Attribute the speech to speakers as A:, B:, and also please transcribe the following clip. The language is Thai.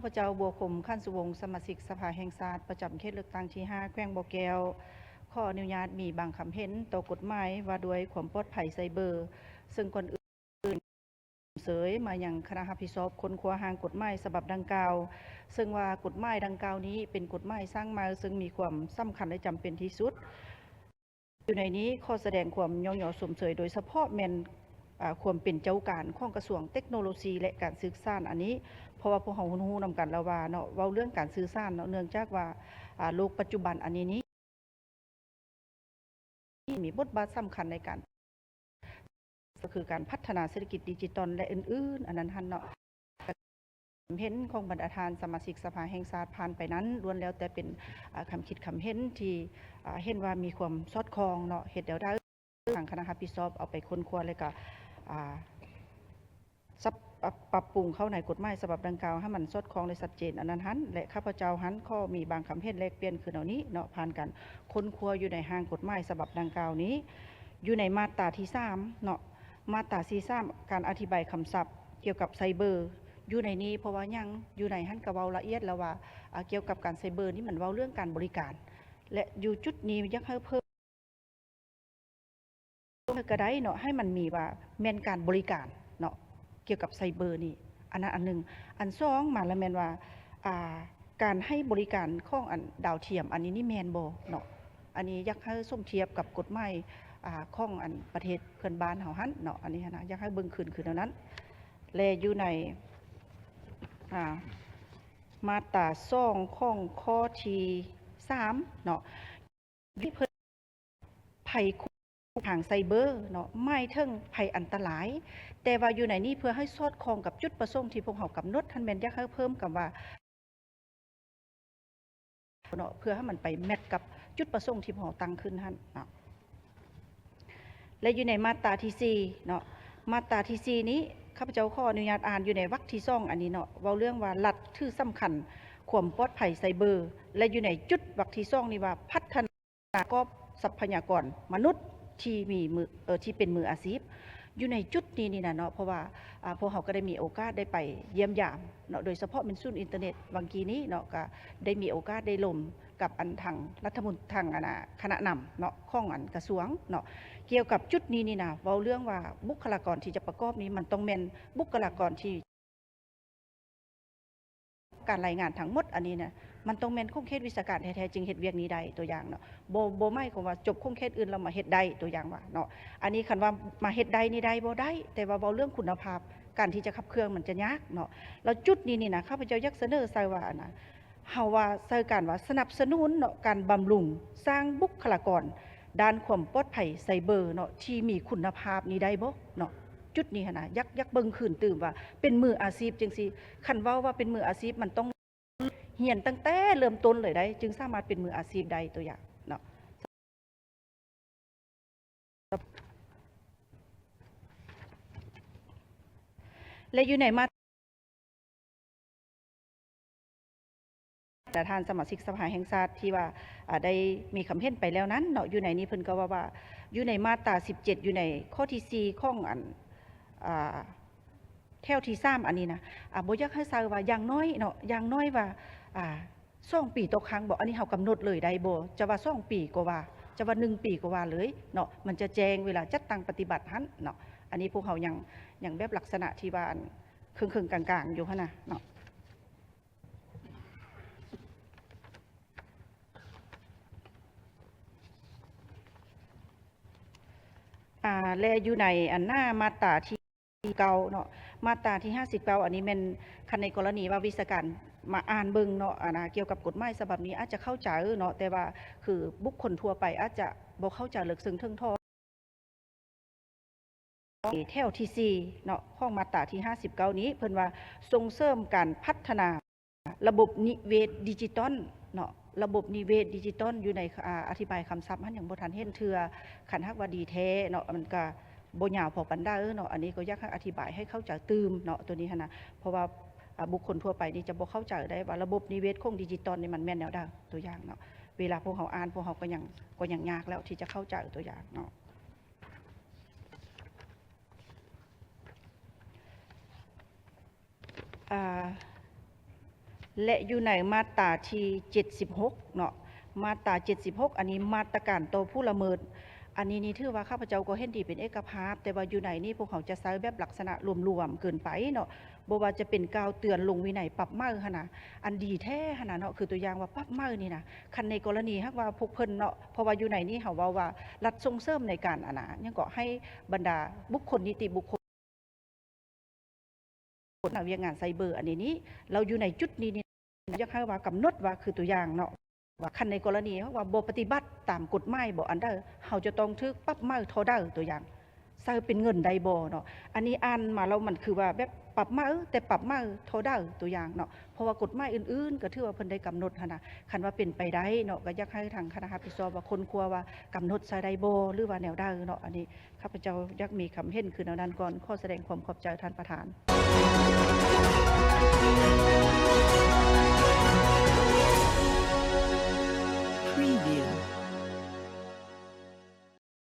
A: ข้าพเจ้าบัวคมขั้นสุวงศ์สมาชิกสภาแห่งชาติประจำเขตเลือกตั้งที่5แขวงบ่อแก้วขออนุญาตมีบางคำเห็นต่อกฎหมายว่าด้วยความปลอดภัยไซเบอร์ซึ่งคนอื่นเสยมาอย่างคณะรับผิดชอบคนครัวหางกฎหมายฉบับดังกล่าวซึ่งว่ากฎหมายดังกล่าวนี้เป็นกฎหมายสร้างมาซึ่งมีความสำคัญและจำเป็นที่สุดอยู่ในนี้ข้อแสดงความย่อหย่อสมเสยโดยเฉพาะแมนความเป็นเจ้าการของกระทรวงเทคโนโลยีและการสื่อสารอันนี้เพราะว่าพวกเราหูนำกันแล้วว่าเนาะว่าเรื่องการสื่อสารเนาะเนื่องจากว่าโลกปัจจุบันอันนี้มีบทบาทสำคัญในการก็คือการพัฒนาเศรษฐกิจดิจิทัลและอื่นๆอันนั้นท่านเนาะเห็นของบรรดาทานสมาชิกสภาแห่งชาติผ่านไปนั้นล้วนแล้วแต่เป็นคำคิดคำเห็นที่เห็นว่ามีความสอดคล้องเนาะเหตุเดียวได้ทางคณะรับผิดชอบเอาไปค้นคว้าเลยก็ปรับปรุงเข้าในกฎหมายฉบับดังกล่าวให้มันสอดคล้องและชัดเจนอันนั้นหันและข้าพเจ้าหันข้อมีบางคำเห็นแลกเปลี่ยนคือเหล่านี้เนาะผ่านกันค้นคว้าอยู่ในห้างกฎหมายฉบับดังกล่าวนี้อยู่ในมาตราที่3เนาะมาตราที่3การอธิบายคำศัพท์เกี่ยวกับไซเบอร์อยู่ในนี้เพราะว่ายังอยู่ในหันกระเว้าละเอียดแล้วว่าเกี่ยวกับการไซเบอร์นี่มันเว้าเรื่องการบริการและอยู่จุดนี้ยักให้เพิ่มก็ได้เนาะให้มันมีว่าแม่นการบริการเนาะเกี่ยวกับไซเบอร์นี่อันนั้นอันหนึ่งอันสองมาแล้วแม่นว่าการให้บริการของอันดาวเทียมอันนี้นี่แม่นบ่เนาะอันนี้อยากให้สมเทียบกับกฎหมายของอันประเทศเพื่อนบ้านเฮาหั่นเนาะอันนี้นะอยากให้เบิ่งขึ้นคือนั้นแลอยู่ในมาตรา2ของข้อที่3เนาะที่เพิ่นภัยทางไซเบอร์เนาะไม่ถึงภัยอันตรายแต่ว่าอยู่ในนี้เพื่อให้สอดคล้องกับจุดประสงค์ที่พวกเขากำหนดท่านแม่นอยากให้เพิ่มกับว่าเนาะเพื่อให้มันไปแมทกับจุดประสงค์ที่พวกเขาตั้งขึ้นท่านเนาะและอยู่ในมาตราที่4เนาะมาตราที่4นี้ข้าพเจ้าขออนุญาตอ่านอยู่ในวรรคที่2อันนี้เนาะเว้าเรื่องว่ารัฐถือสำคัญความปลอดภัยไซเบอร์และอยู่ในจุดวรรคที่2นี่ว่าพัฒนาก็ทรัพยากรมนุษย์ที่มีมือที่เป็นมืออาชีพอยู่ในจุดนี้นี่นะเนาะเพราะว่าพวกเขาก็ได้มีโอกาสได้ไปเยี่ยมยามเนาะโดยเฉพาะเป็นศูนย์อินเทอร์เน็ตวังกีนี้เนาะก็ได้มีโอกาสได้ลมกับอันทางรัฐมนตรีทางคณะนำเนาะข้องอันกระทรวงเนาะเกี่ยวกับจุดนี้นี่นะเว้าเรื่องว่าบุคลากรที่จะประกอบนี้มันต้องแม่นบุคลากรที่การรายงานทั้งหมดอันนี้นะมันต้องแม่นคงเขตวิชาการแท้ๆจึงเฮ็ดเวียกนี้ได้ตัวอย่างเนาะบ่ไม่ก็ว่าจบคงเขตอื่นเรามาเฮ็ดได้ตัวอย่างว่าเนาะอันนี้คันว่ามาเฮ็ดได้นี่ได้บ่ได้แต่ว่าเว้าเรื่องคุณภาพการที่จะขับเคลื่อนมันจะยากเนาะแล้วจุดนี้นี่นะข้าพเจ้าอยากเสนอใส่ว่านะเฮาว่าใส่การว่าสนับสนุนเนาะการบำรุงสร้างบุคลากรด้านความปลอดภัยไซเบอร์เนาะที่มีคุณภาพนี้ได้บ่เนาะจุดนี้นะยักเบิ่งคืนตื่มว่าเป็นมืออาชีพจังซี่คันเว้าว่าเป็นมืออาชีพมันต้องเหียนตั้งแต่เริ่มต้นเลยได้จึงสามารถเป็นมืออาชีพได้ตัวอย่างเนาะและอยู่ในมาตรฐานสมาชิกสภาแห่งชาติที่ว่าได้มีคำเห็นไปแล้วนั้นเนาะอยู่ในนี้เพิ่นก็ว่าอยู่ในมาตรา17อยู่ในข้อที่4ของอันแถวที่3อันนี้นะบ่อยากให้ทราบว่าอย่างน้อยเนาะอย่างน้อยว่า2 ปีต่อครั้งบอกอันนี้เฮากำหนดเลยได้บ่จะว่า2 ปีก็ว่าจะว่า1 ปีก็ว่าเลยเนาะมันจะแจ้งเวลาจัดตั้งปฏิบัติหั่นเนาะอันนี้พวกเขายังแบบลักษณะที่ว่าครึ่งๆกลางๆอยู่หั่นน่ะเนาะและอยู่ในอันหน้ามาตราที่เก่าเนาะมาตราที่59อันนี้เป็นคันในกรณีว่าวิชาการมาอ่านเบิ่งเนาะเกี่ยวกับกฎหมายฉบับนี้อาจจะเข้าใจเนาะแต่ว่าคือบุคคลทั่วไปอาจจะบ่เข้าใจลึกซึ้งถึงท่อแถวที่4เนาะข้องมาตราที่59นี้เพิ่นว่าส่งเสริมการพัฒนาระบบนิเวศดิจิตอลเนาะระบบนิเวศดิจิตอลอยู่ในอธิบายคำศัพท์มันอย่างบ่ทันเห็นเทื่อคันฮักว่าดีแท้เนาะมันก็บ่ยาวพอปานใดเนาะอันนี้ก็อยากให้อธิบายให้เข้าใจตื่มเนาะตัวนี้หั่นน่ะเพราะว่าบุคคลทั่วไปนี่จะบ่เข้าใจได้ว่าระบบนิเวศของดิจิตอลนี่มันแม่นแนวใดตัวอย่างเนาะเวลาพวกเขาอ่านพวกเขาก็ยังยากแล้วที่จะเข้าใจตัวอย่างเนาะ และอยู่ในมาตราที่76เนาะมาตรา76อันนี้มาตรการต่อผู้ละเมิดอันนี้นี่ถือว่าข้าพเจ้าก็เห็นดีเป็นเอกภาพแต่ว่าอยู่ในนี่พวกเขาจะใช้แบบลักษณะรวมๆเกินไปเนาะบ่ว่าจะเป็นกาวเตือนลงวินัยปรับมื้อหั่นน่ะอันดีแท้หั่นน่ะเนาะคือตัวอย่างว่าปรับมื้อนี่นะคันในกรณีหากว่าพวกเพิ่นเนาะเพราะว่าอยู่ในนี้เฮาว่ารัฐส่งเสริมในการอันน่ะยังก็ให้บรรดาบุคคลนิติบุคคลเวียงงานไซเบอร์อันนี้เราอยู่ในจุดนี้นี่อยากให้ว่ากำหนดว่าคือตัวอย่างเนาะว่าคันในกรณีว่าบ่ปฏิบัติตามกฎหมายบ่อันใดเฮาจะต้องถูกปรับมื้อเท่าใดตัวอย่างใส่เป็นเงินใดบ่เนาะอันนี้อ่านมาแล้วมันคือว่าแบบปรับมื้อแต่ปรับมื้อเท่าใดตัวอย่างเนาะเพราะว่ากฎหมายอื่นๆก็ถือว่าเพิ่นได้กำหนดหั่นน่ะคันว่าเป็นไปได้เนาะก็อยากให้ทางคณะรับผิดชอบว่าคนครัวว่ากำหนดใส่ได้บ่หรือว่าแนวใดเนาะอันนี้ข้าพเจ้าอยากมีคำเห็นคือแนวนั้นก่อนขอแสดงความขอบใจท่านประธาน